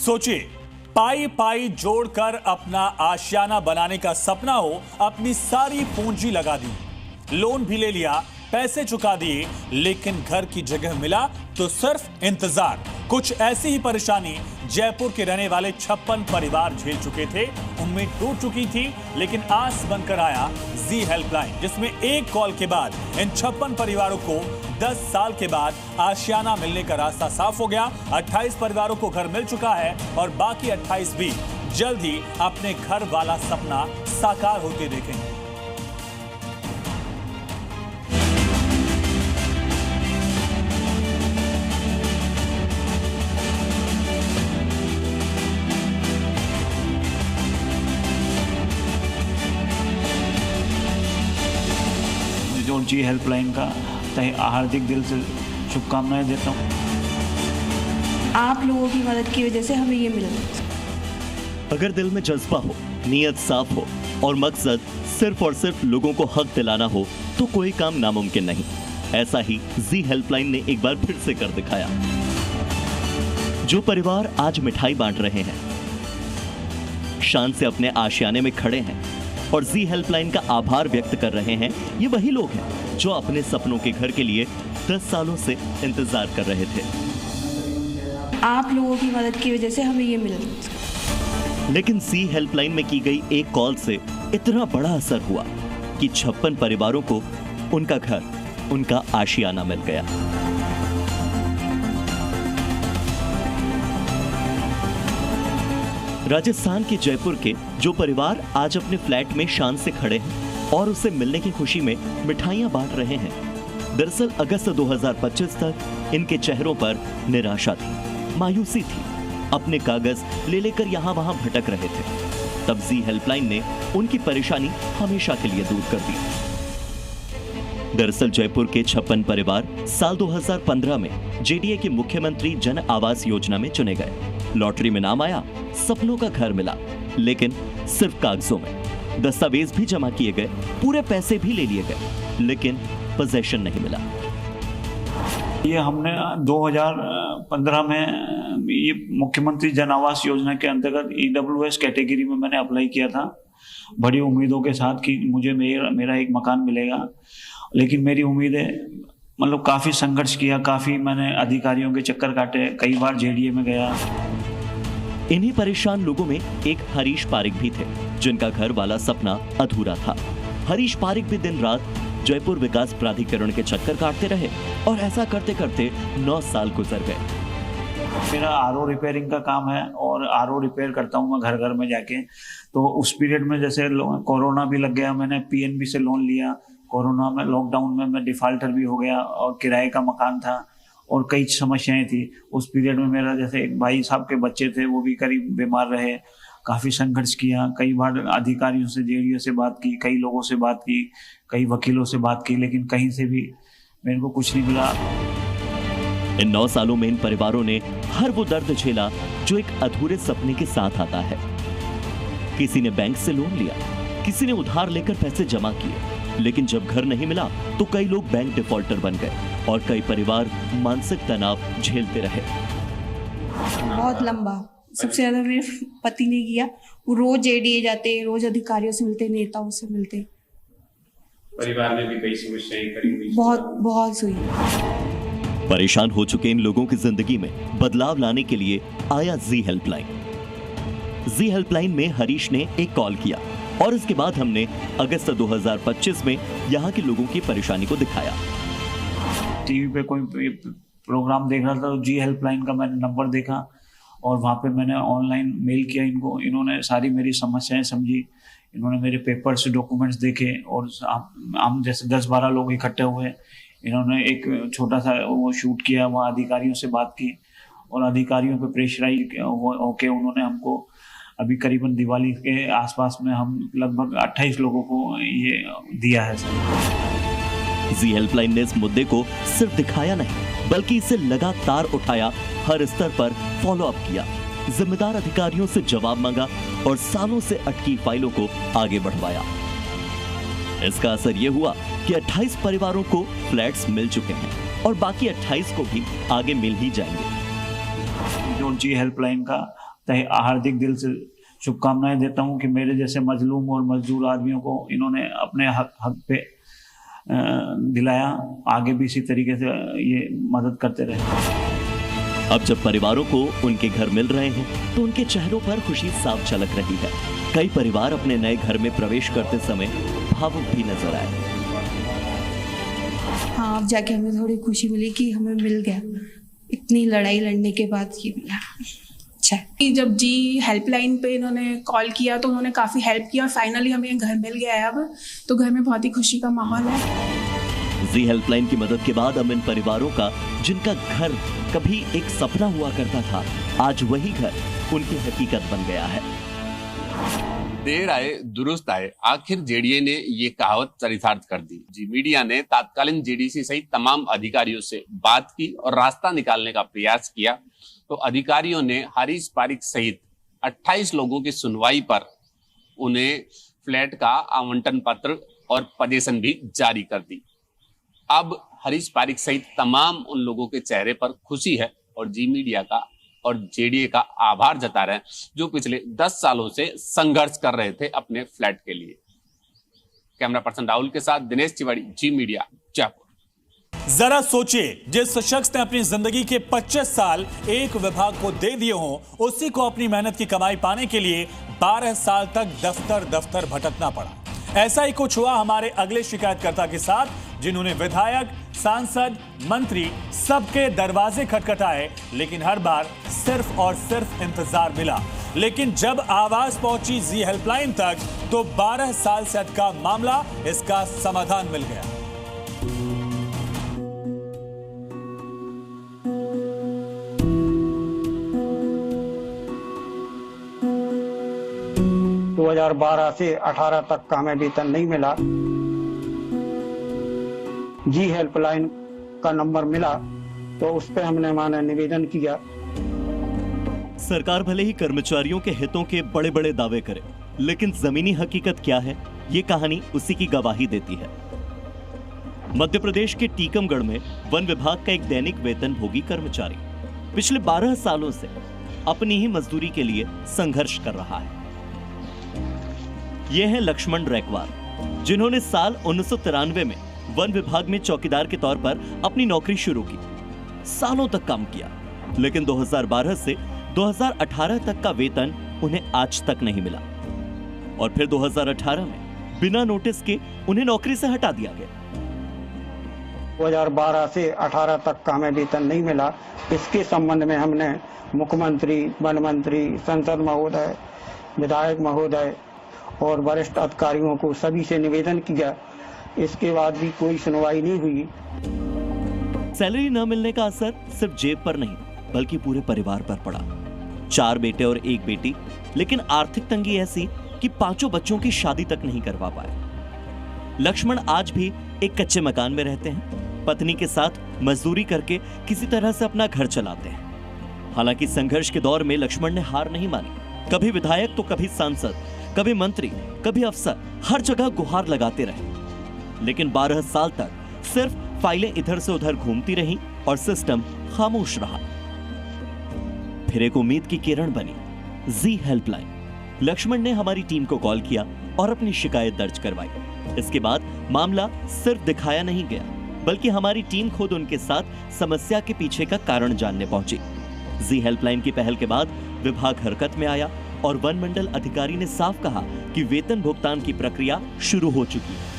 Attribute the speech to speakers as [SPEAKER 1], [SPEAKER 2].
[SPEAKER 1] सोचिए, पाई पाई जोड़कर अपना आशियाना बनाने का सपना हो, अपनी सारी पूंजी लगा दी, लोन भी ले लिया, पैसे चुका दिए, लेकिन घर की जगह मिला तो सिर्फ इंतजार। कुछ ऐसी ही परेशानी जयपुर के रहने वाले 56 परिवार झेल चुके थे। उम्मीद टूट चुकी थी, लेकिन आस बनकर आया जी हेल्पलाइन, जिसमें एक कॉल के बाद इन 56 परिवारों को 10 साल के बाद आशियाना मिलने का रास्ता साफ हो गया। 28 परिवारों को घर मिल चुका है और बाकी 28 भी जल्द ही अपने घर वाला सपना साकार होते देखेंगे।
[SPEAKER 2] जो जी हेल्पलाइन का हार्दिक दिल से शुभकामनाएं देता हूँ।
[SPEAKER 3] आप लोगों की मदद की वजह से हमें ये मिला।
[SPEAKER 4] अगर दिल में जज्बा हो, नीयत साफ हो और मकसद सिर्फ और सिर्फ लोगों को हक दिलाना हो, तो कोई काम नामुमकिन नहीं। ऐसा ही जी हेल्पलाइन ने एक बार फिर से कर दिखाया। जो परिवार आज मिठाई बांट रहे हैं, शान से अपने आशियाने में खड़े हैं और जी हेल्पलाइन का आभार व्यक्त कर रहे हैं, ये वही लोग हैं जो अपने सपनों के घर के लिए 10 सालों से इंतजार कर रहे थे।
[SPEAKER 3] आप लोगों की मदद की वजह से हमें ये मिला।
[SPEAKER 4] लेकिन जी हेल्पलाइन में की गई एक कॉल से इतना बड़ा असर हुआ कि 56 परिवारों को उनका घर, उनका आशियाना मिल गया। राजस्थान के जयपुर के जो परिवार आज अपने फ्लैट में शान से खड़े हैं और उसे मिलने की खुशी में मिठाइयां बांट रहे हैं, दरअसल अगस्त 2025 तक इनके चेहरों पर निराशा थी, मायूसी थी, अपने कागज ले लेकर यहां वहां भटक रहे थे। तब जी हेल्पलाइन ने उनकी परेशानी हमेशा के लिए दूर कर दी। दरअसल जयपुर के 56 परिवार साल 2015 में जेडीए के मुख्यमंत्री जन आवास योजना में चुने गए। लॉटरी में नाम आया, सपनों का घर मिला, लेकिन सिर्फ कागजों में। दस्तावेज भी जमा किए गए, पूरे पैसे भी ले लिए गए, लेकिन पोजेशन नहीं मिला।
[SPEAKER 2] ये हमने 2015 में ये मुख्यमंत्री जन आवास योजना के अंतर्गत EWS कैटेगरी में मैंने अप्लाई किया था, बड़ी उम्मीदों के साथ कि मुझे मेरा एक मकान मिलेगा। लेकिन मेरी उम्मीदें मतलब काफ़ी संघर्ष किया, काफ़ी मैंने अधिकारियों के चक्कर काटे, कई बार जेडीए में गया।
[SPEAKER 4] इन्हीं परेशान लोगों में एक हरीश पारिक भी थे, जिनका घर वाला सपना अधूरा था। हरीश पारिक भी दिन रात जयपुर विकास प्राधिकरण के चक्कर काटते रहे और ऐसा करते करते 9 साल गुजर गए।
[SPEAKER 2] मेरा आरओ रिपेयरिंग का काम है और आरओ रिपेयर करता हूँ मैं घर घर में जाके। तो उस पीरियड में जैसे कोरोना भी लग गया, मैंने पीएनबी से लोन लिया। कोरोना में लॉकडाउन में मैं डिफॉल्टर भी हो गया और किराए का मकान था और कई समस्याएं थी। उस पीरियड में मेरा जैसे एक भाई साहब के बच्चे थे, वो भी करीब बीमार रहे, काफ़ी संघर्ष किया। कई बार अधिकारियों से, जेडीओ से बात की, कई लोगों से बात की, कई वकीलों से बात की, लेकिन कहीं से भी मेरे को कुछ नहीं मिला।
[SPEAKER 4] इन 9 सालों में इन परिवारों ने हर वो दर्द झेला जो एक अधूरे सपने के साथ आता है। किसी ने बैंक से लोन लिया, किसी ने उधार लेकर पैसे जमा किए, लेकिन जब घर नहीं मिला तो कई लोग बैंक डिफॉल्टर बन गए और कई परिवार मानसिक तनाव झेलते रहे।
[SPEAKER 3] बहुत लंबा, सबसे ज्यादा मेरे पति ने किया। वो रोज जेडीए जाते, रोज अधिकारियों से मिलते, नेताओं से मिलते।
[SPEAKER 5] परिवार में भी कई समस्याएं करी,
[SPEAKER 3] बहुत हुई।
[SPEAKER 4] परेशान हो चुके इन लोगों की जिंदगी में बदलाव लाने के लिए आया जी हेल्पलाइन। जी हेल्पलाइन में हरीश ने एक कॉल किया और इसके बाद हमने अगस्त 2025 में यहाँ के लोगों की परेशानी को दिखाया।
[SPEAKER 2] टीवी पे कोई प्रोग्राम देख रहा था तो जी हेल्पलाइन का मैंने नंबर देखा और वहाँ पे मैंने ऑनलाइन मेल किया इनको। इन्होंने सारी मेरी समस्याएं समझी, इन्होंने मेरे पेपर्स, डॉक्यूमेंट्स देखे और हम जैसे 10-12 लोग इकट्ठे हुए। इन्होंने एक छोटा सा वो शूट किया, वहाँ अधिकारियों से बात की और अधिकारियों पे प्रेशराइज होके उन्होंने हमको अभी करीबन दिवाली के आसपास में हम लगभग 28 लोगों को ये दिया है सर।
[SPEAKER 4] जी हेल्पलाइन ने इस मुद्दे को सिर्फ दिखाया नहीं, बल्कि इसे लगातार उठाया, हर स्तर पर फॉलो अप किया, जिम्मेदार अधिकारियों से जवाब मांगा और सालों से अटकी फाइलों को आगे बढ़वाया। इसका असर यह हुआ कि 28 परिवारों को फ्लैट्स मिल चुके हैं और बाकी 28 को भी आगे मिल ही जाएंगे।
[SPEAKER 2] जो जी हेल्पलाइन का हार्दिक दिल से शुभकामनाएं देता हूं कि मेरे जैसे मजलूम और मजदूर आदमियों को इन्होंने अपने हक पे दिलाया, आगे भी इसी तरीके से ये मदद करते रहे।
[SPEAKER 4] अब जब परिवारों को उनके घर मिल रहे हैं तो उनके चेहरों पर खुशी साफ झलक रही है। कई परिवार अपने नए घर में प्रवेश करते समय भावुक भी नजर आए।
[SPEAKER 3] हाँ, अब जाके हमें थोड़ी खुशी मिली कि हमें मिल गया, इतनी लड़ाई लड़ने के बाद ये मिला। अच्छा,
[SPEAKER 6] जब जी हेल्पलाइन पे इन्होंने कॉल किया तो उन्होंने काफ़ी हेल्प किया और फाइनली हमें घर मिल गया है। अब तो घर में बहुत ही खुशी का माहौल है।
[SPEAKER 4] जी हेल्पलाइन की मदद के बाद अब इन परिवारों का, जिनका घर कभी एक सपना हुआ करता था, आज वही घर उनकी हकीकत बन गया है।
[SPEAKER 7] देर आए दुरुस्त आए, आखिर जेडीए ने ये कहावत चरितार्थ कर दी। जी मीडिया ने तात्कालीन जेडीसी सहित तमाम अधिकारियों से बात की और रास्ता निकालने का प्रयास किया तो अधिकारियों ने हरीश पारिक सहित 28 लोगों की सुनवाई पर उन्हें फ्लैट का आवंटन पत्र और पजेशन भी जारी कर दी। अब हरीश पारिक सहित तमाम उन लोगों के चेहरे पर खुशी है और जी मीडिया का और जेडीए का आभार जता रहे हैं जो पिछले 10 सालों से संघर्ष कर रहे थे अपने फ्लैट के लिए। कैमरा पर्सन राहुल के साथ दिनेश तिवारी, जी मीडिया, जयपुर।
[SPEAKER 1] जरा सोचिए, जिस शख्स ने अपनी जिंदगी के 25 साल एक विभाग को दे दिए हों, उसी को अपनी मेहनत की कमाई पाने के लिए 12 साल तक दफ्तर भटकना पड़ा। ऐसा ही कुछ हुआ हमारे अगले शिकायतकर्ता के साथ, जिन्होंने विधायक, सांसद, मंत्री सबके दरवाजे खटखटाए, लेकिन हर बार सिर्फ और सिर्फ इंतजार मिला। लेकिन जब आवाज पहुंची जी हेल्पलाइन तक तो 12 साल से अटका मामला, इसका समाधान मिल गया।
[SPEAKER 8] तो 2012 से 18 तक का हमें वेतन नहीं मिला। जी हेल्पलाइन का नंबर मिला तो उस पर हमने माना निवेदन किया।
[SPEAKER 4] सरकार भले ही कर्मचारियों के हितों के बड़े बड़े दावे करे, लेकिन जमीनी हकीकत क्या है, ये कहानी उसी की गवाही देती है। मध्य प्रदेश के टीकमगढ़ में वन विभाग का एक दैनिक वेतनभोगी कर्मचारी पिछले 12 सालों से अपनी ही मजदूरी के लिए संघर्ष कर रहा है। ये है लक्ष्मण रैकवार, जिन्होंने साल 1993 में वन विभाग में चौकीदार के तौर पर अपनी नौकरी शुरू की। सालों तक काम किया, लेकिन 2012 से 2018 तक का वेतन उन्हें आज तक नहीं मिला और फिर 2018 में बिना नोटिस के उन्हें नौकरी से हटा दिया गया।
[SPEAKER 8] 2012 से 18 तक का हमें वेतन नहीं मिला। इसके संबंध में हमने मुख्यमंत्री, वन मंत्री, संसद महोदय, विधायक महोदय और वरिष्ठ अधिकारियों को सभी से निवेदन किया। इसके बाद भी कोई सुनवाई नहीं हुई।
[SPEAKER 4] सैलरी न मिलने का असर सिर्फ जेब पर नहीं, बल्कि पूरे परिवार पर पड़ा। 4 बेटे और 1 बेटी, लेकिन आर्थिक तंगी ऐसी कि 5 बच्चों की शादी तक नहीं करवा पाए। लक्ष्मण आज भी एक कच्चे मकान में रहते हैं। पत्नी के साथ मजदूरी करके किसी तरह से अपना घर चलाते हैं। हालांकि संघर्ष के दौर में लक्ष्मण ने हार नहीं मानी। कभी विधायक तो कभी सांसद, कभी मंत्री, कभी अफसर, हर जगह गुहार लगाते रहे, लेकिन 12 साल तक सिर्फ फाइलें इधर से उधर घूमती रहीं और सिस्टम खामोश रहा। फिर एक उम्मीद की किरण बनी जी हेल्पलाइन। लक्ष्मण ने हमारी टीम को कॉल किया और अपनी शिकायत दर्ज करवाई। इसके बाद मामला सिर्फ दिखाया नहीं गया, बल्कि हमारी टीम खुद उनके साथ समस्या के पीछे का कारण जानने पहुंची। जी हेल्पलाइन की पहल के बाद विभाग हरकत में आया और वन मंडल अधिकारी ने साफ कहा कि वेतन भुगतान की प्रक्रिया शुरू हो चुकी है।